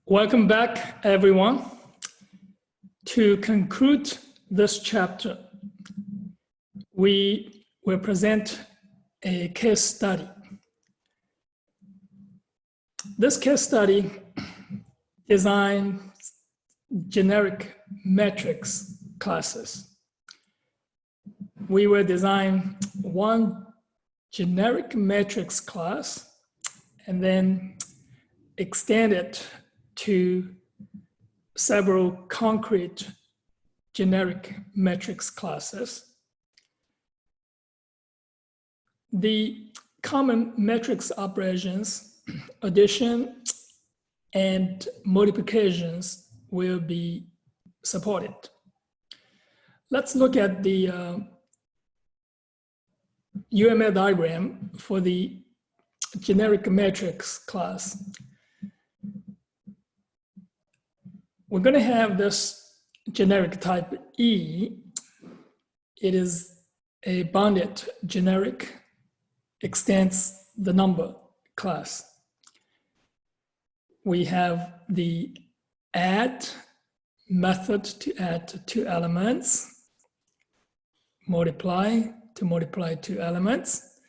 Welcome back, everyone. To conclude this chapter, we will present a case study. This case study designs generic matrix classes. We will design one generic matrix class and then extend it to several concrete generic matrix classes. The common matrix operations, addition and multiplications, will be supported. Let's look at the UML diagram for the generic matrix class. We're going to have this generic type E. It is a bounded generic, extends the number class. We have the add method to add two elements, multiply to multiply two elements.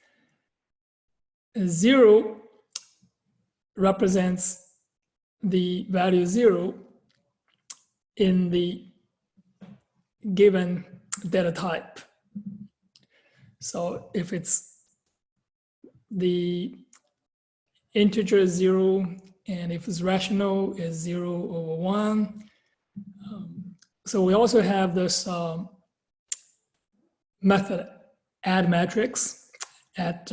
0 represents the value 0 in the given data type. So if it's the integer 0, and if it's rational, is 0 over 1. So we also have this method add matrix at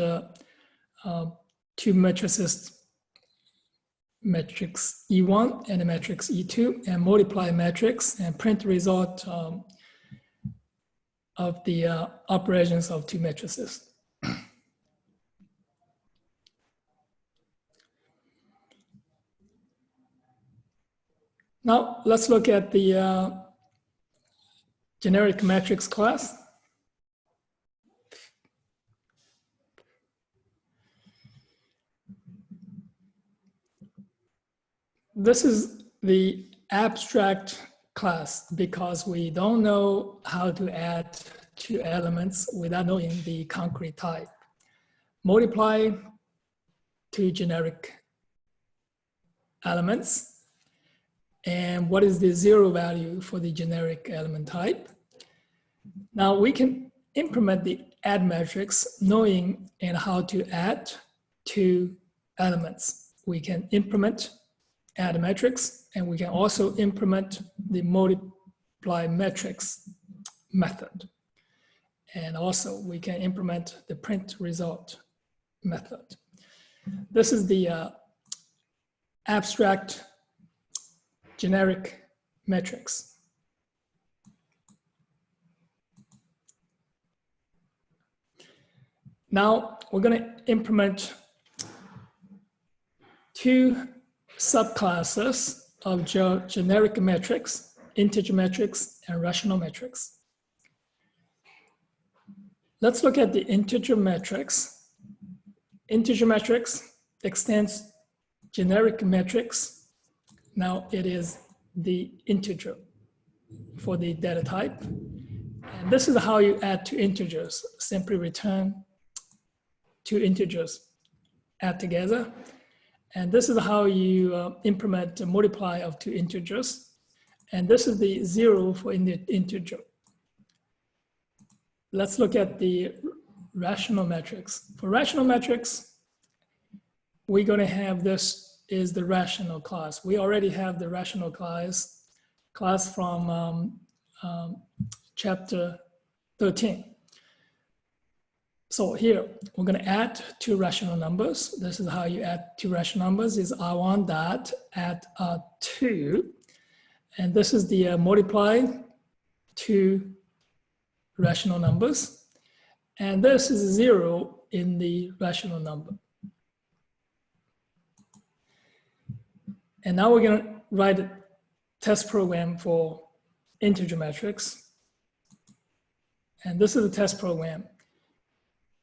two matrices, matrix E1 and a matrix E2, and multiply matrix and print result of the operations of two matrices. Now let's look at the generic matrix class. This is the abstract class because we don't know how to add two elements without knowing the concrete type. Multiply two generic elements. And what is the 0 value for the generic element type? Now we can implement the add matrix knowing and how to add two elements. We can implement add matrix, and we can also implement the multiply matrix method. And also we can implement the print result method. This is the abstract generic matrix. Now we're going to implement two subclasses of generic matrix, integer matrix and rational matrix. Let's look at the integer matrix. Integer matrix extends generic matrix. Now it is the integer for the data type. And this is how you add two integers. Simply return two integers, add together. And this is how you implement the multiply of two integers. And this is the 0 for in the integer. Let's look at the rational matrix. For rational matrix, we're going to have this is the rational class. We already have the rational class from chapter 13. So here, we're going to add two rational numbers. This is how you add two rational numbers, is R1 dot add R2. And this is the multiply two rational numbers. And this is 0 in the rational number. And now we're going to write a test program for integer matrix. And this is the test program.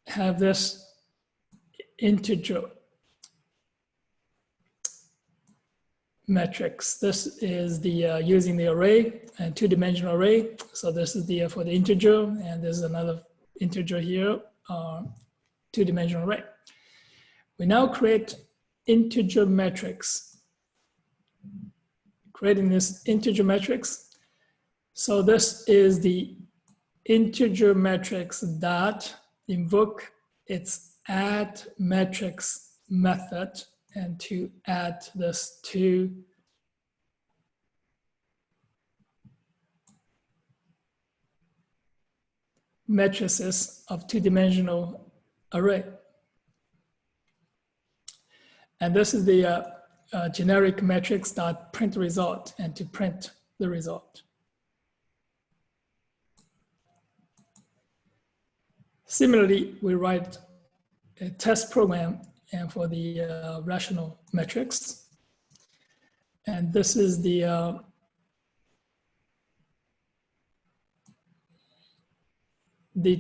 Have this integer metrics. This is the using the array and two-dimensional array. So this is the for the integer, and there's another integer here, two-dimensional array. We now create integer metrics. Creating this integer metrics. So this is the integer metrics dot invoke its add metrics method, and to add this two matrices of two-dimensional array. And this is the generic metrics dot print result, and to print the result. Similarly, we write a test program and for the rational metrics. And this is the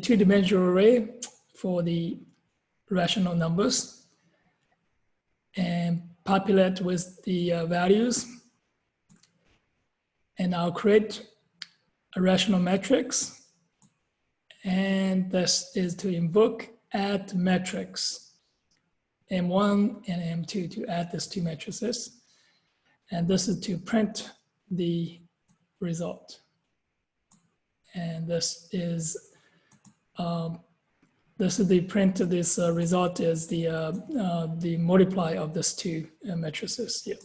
two-dimensional array for the rational numbers, and populate with the values. And I'll create a rational matrix. And this is to invoke add metrics, M1 and M2, to add these two matrices. And this is to print the result. And this is the print of this result is the multiply of these two matrices here.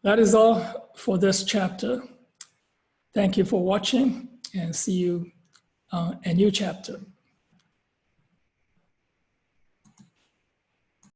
That is all for this chapter. Thank you for watching, and see you on a new chapter.